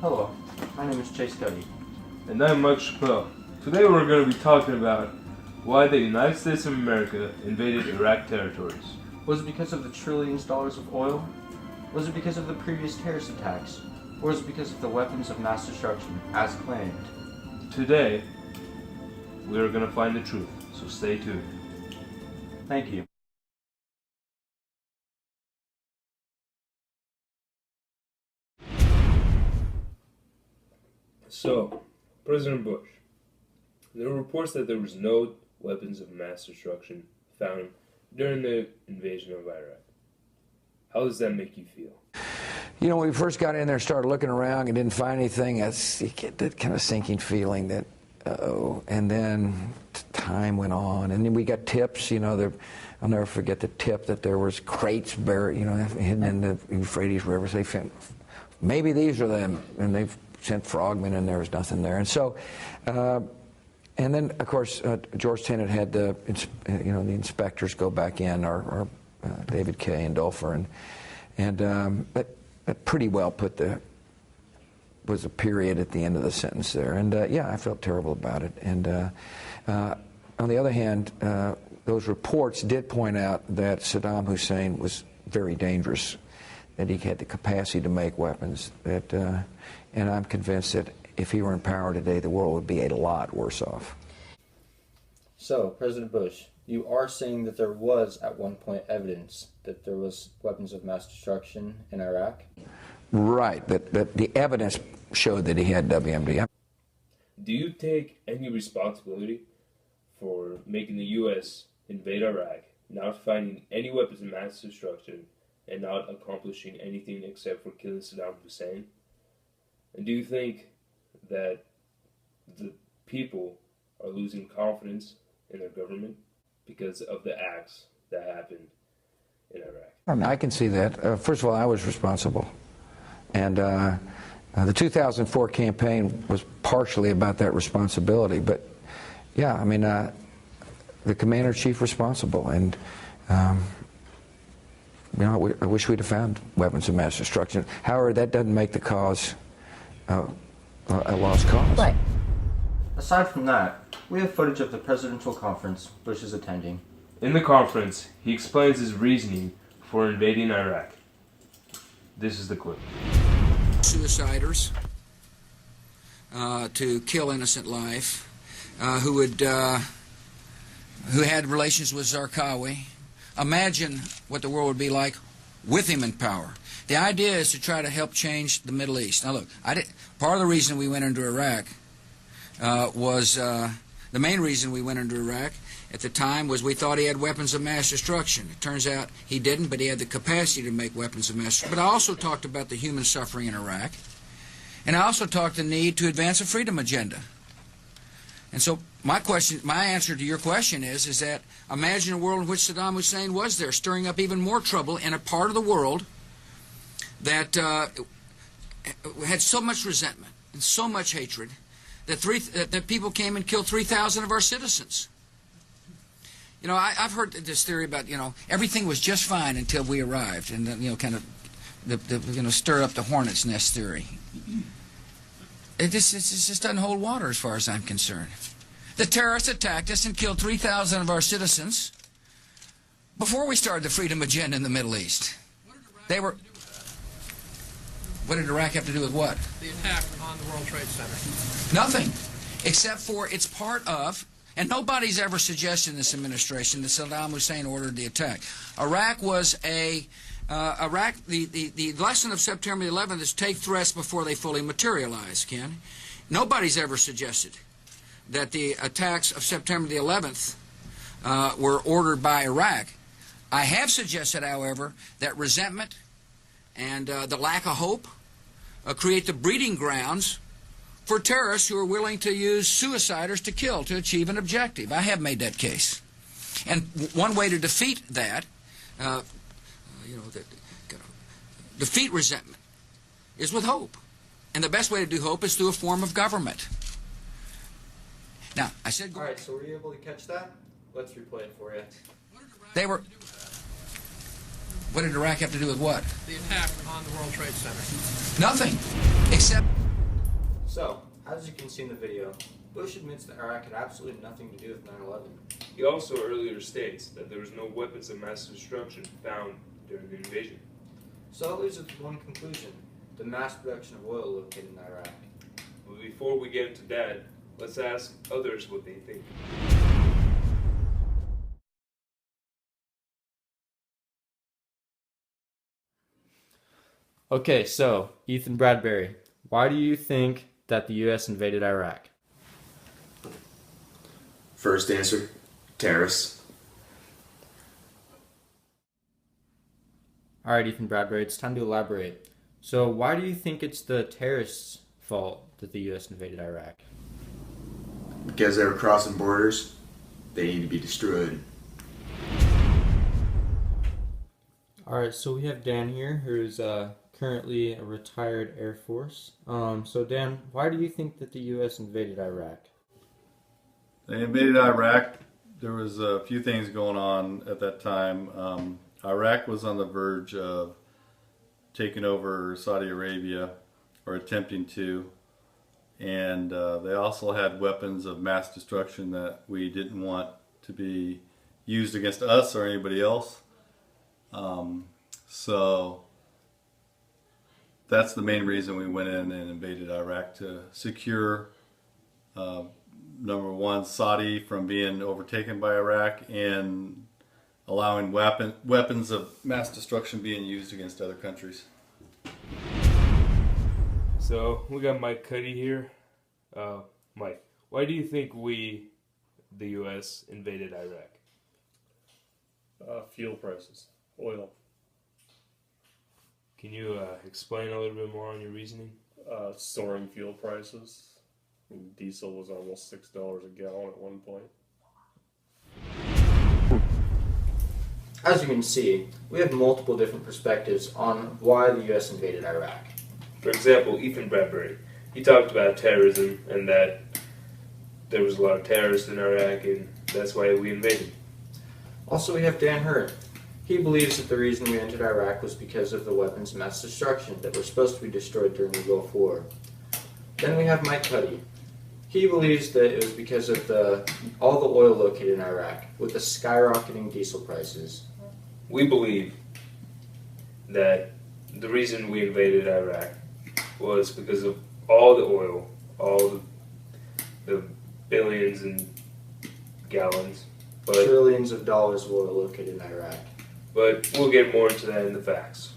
Hello, my name is Chase Cuddy. And I'm Mike Chappelle. Today we're going to be talking about why the United States of America invaded Iraq territories. Was it because of the trillions of dollars of oil? Was it because of the previous terrorist attacks? Or was it because of the weapons of mass destruction, as claimed? Today, we are going to find the truth, so stay tuned. Thank you. So, President Bush, there were reports that there was no weapons of mass destruction found during the invasion of Iraq. How does that make you feel? You know, when we first got in there and started looking around and didn't find anything, you get that kind of sinking feeling that, uh-oh. And then time went on, and then we got tips, you know, I'll never forget the tip that there was crates buried, you know, hidden in the Euphrates River. So they found, maybe these are them, and they've sent frogmen, and there was nothing there. And so, and then, of course, George Tenet had the inspectors go back in, or David Kay and Dulfer, and that pretty well was a period at the end of the sentence there. And yeah, I felt terrible about it. And on the other hand, those reports did point out that Saddam Hussein was very dangerous, that he had the capacity to make weapons, and I'm convinced that if he were in power today, the world would be a lot worse off. So, President Bush, you are saying that there was, at one point, evidence that there was weapons of mass destruction in Iraq? Right, that the evidence showed that he had WMD. Do you take any responsibility for making the U.S. invade Iraq, not finding any weapons of mass destruction, and not accomplishing anything except for killing Saddam Hussein? And do you think that the people are losing confidence in their government because of the acts that happened in Iraq? I can see that. First of all, I was responsible. And the 2004 campaign was partially about that responsibility. But, yeah, I mean, the commander-in-chief responsible. And, you know, I wish we'd have found weapons of mass destruction. However, that doesn't make the cause a lost cause. Right. Aside from that, we have footage of the presidential conference Bush is attending. In the conference, he explains his reasoning for invading Iraq. This is the clip. Suiciders to kill innocent life, who had relations with Zarqawi. Imagine what the world would be like with him in power. The idea is to try to help change the Middle East. Now look, part of the reason we went into Iraq was the main reason we went into Iraq at the time was we thought he had weapons of mass destruction. It turns out he didn't, but he had the capacity to make weapons of mass destruction. But I also talked about the human suffering in Iraq, and I also talked the need to advance a freedom agenda. And so my answer to your question is that imagine a world in which Saddam Hussein was there, stirring up even more trouble in a part of the world that had so much resentment and so much hatred that people came and killed 3,000 of our citizens. You know, I've heard this theory about, you know, everything was just fine until we arrived, and then, you know, kind of stir up the hornet's nest theory. It just doesn't hold water as far as I'm concerned. The terrorists attacked us and killed 3,000 of our citizens before we started the freedom agenda in the Middle East. They were. What did Iraq have to do with what? The attack on the World Trade Center. Nothing, except for it's part of, and nobody's ever suggested in this administration that Saddam Hussein ordered the attack. Iraq was the lesson of September the 11th is take threats before they fully materialize, Ken. Nobody's ever suggested that the attacks of September the 11th were ordered by Iraq. I have suggested, however, that resentment and the lack of hope create the breeding grounds for terrorists who are willing to use suiciders to kill to achieve an objective. I have made that case. And one way to defeat that, defeat resentment, is with hope. And the best way to do hope is through a form of government. Now, I said... All right, so were you able to catch that? Let's replay it for you. They were... What did Iraq have to do with what? The attack on the World Trade Center. Nothing, except... So, as you can see in the video, Bush admits that Iraq had absolutely nothing to do with 9/11. He also earlier states that there was no weapons of mass destruction found during the invasion. So it leaves us with one conclusion: the mass production of oil located in Iraq. But before we get into that, let's ask others what they think. Okay, so Ethan Bradbury, why do you think that the U.S. invaded Iraq? First answer, terrorists. All right, Ethan Bradbury, it's time to elaborate. So why do you think it's the terrorists' fault that the U.S. invaded Iraq? Because they were crossing borders, they need to be destroyed. All right, so we have Dan here, who's currently a retired Air Force. So Dan, why do you think that the U.S. invaded Iraq? They invaded Iraq. There was a few things going on at that time. Iraq was on the verge of taking over Saudi Arabia, or attempting to, and they also had weapons of mass destruction that we didn't want to be used against us or anybody else. So that's the main reason we went in and invaded Iraq, to secure number one, Saudi from being overtaken by Iraq, and allowing weapons of mass destruction being used against other countries. So we got Mike Cuddy here. Mike, why do you think the U.S., invaded Iraq? Fuel prices, oil. Can you explain a little bit more on your reasoning? Soaring fuel prices. Diesel was almost $6 a gallon at one point. As you can see, we have multiple different perspectives on why the U.S. invaded Iraq. For example, Ethan Bradbury, he talked about terrorism and that there was a lot of terrorists in Iraq and that's why we invaded. Also, we have Dan Hurt. He believes that the reason we entered Iraq was because of the weapons of mass destruction that were supposed to be destroyed during the Gulf War. Then we have Mike Cuddy. He believes that it was because of all the oil located in Iraq, with the skyrocketing diesel prices. We believe that the reason we invaded Iraq was because of all the oil, all the billions and gallons, Trillions of dollars of oil located in Iraq. But we'll get more into that in the facts.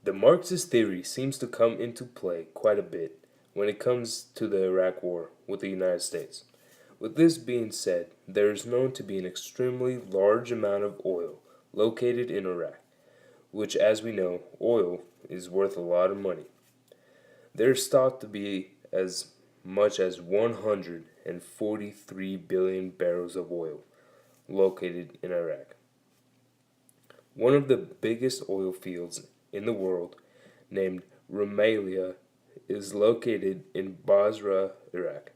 The Marxist theory seems to come into play quite a bit when it comes to the Iraq War with the United States. With this being said, there is known to be an extremely large amount of oil located in Iraq, which, as we know, oil is worth a lot of money. There is thought to be as much as 143 billion barrels of oil located in Iraq. One of the biggest oil fields in the world, named Rumaila, is located in Basra, Iraq.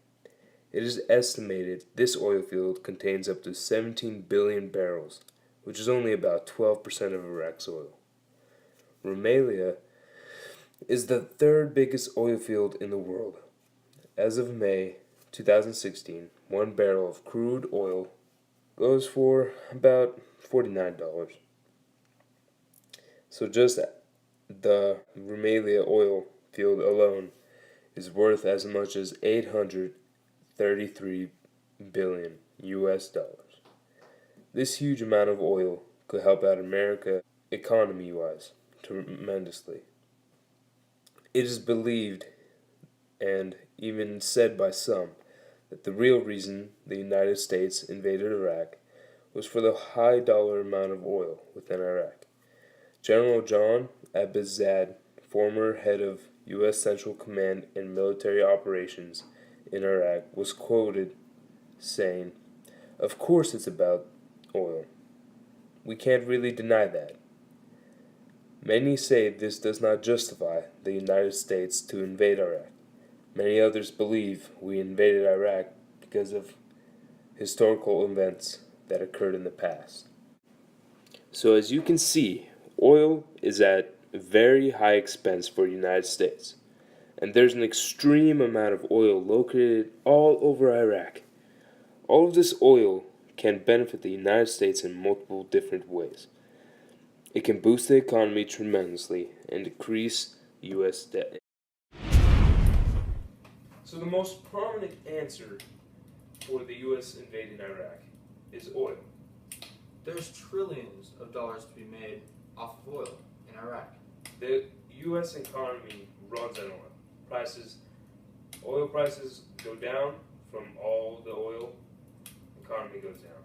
It is estimated this oil field contains up to 17 billion barrels, which is only about 12% of Iraq's oil. Rumaila is the third biggest oil field in the world. As of May 2016, 1 barrel of crude oil goes for about $49. So just the Rumaila oil field alone is worth as much as $833 billion US. This huge amount of oil could help out America economy-wise tremendously. It is believed and even said by some that the real reason the United States invaded Iraq was for the high dollar amount of oil within Iraq. General John Abizad, former head of U.S. Central Command and military operations in Iraq, was quoted saying, "Of course it's about oil. We can't really deny that. Many say this does not justify the United States to invade Iraq. Many others believe we invaded Iraq because of historical events that occurred in the past." So as you can see, oil is at a very high expense for the United States. And there's an extreme amount of oil located all over Iraq. All of this oil can benefit the United States in multiple different ways. It can boost the economy tremendously and decrease U.S. debt. So the most prominent answer for the U.S. invading Iraq is oil. There's trillions of dollars to be made off of oil in Iraq. The U.S. economy runs on oil. Oil prices go down from all the oil, economy goes down.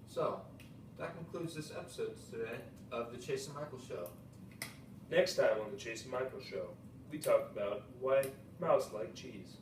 So, that concludes this episode today of the Chase and Michael Show. Next time on the Chase and Michael Show, we talk about why mouse like cheese.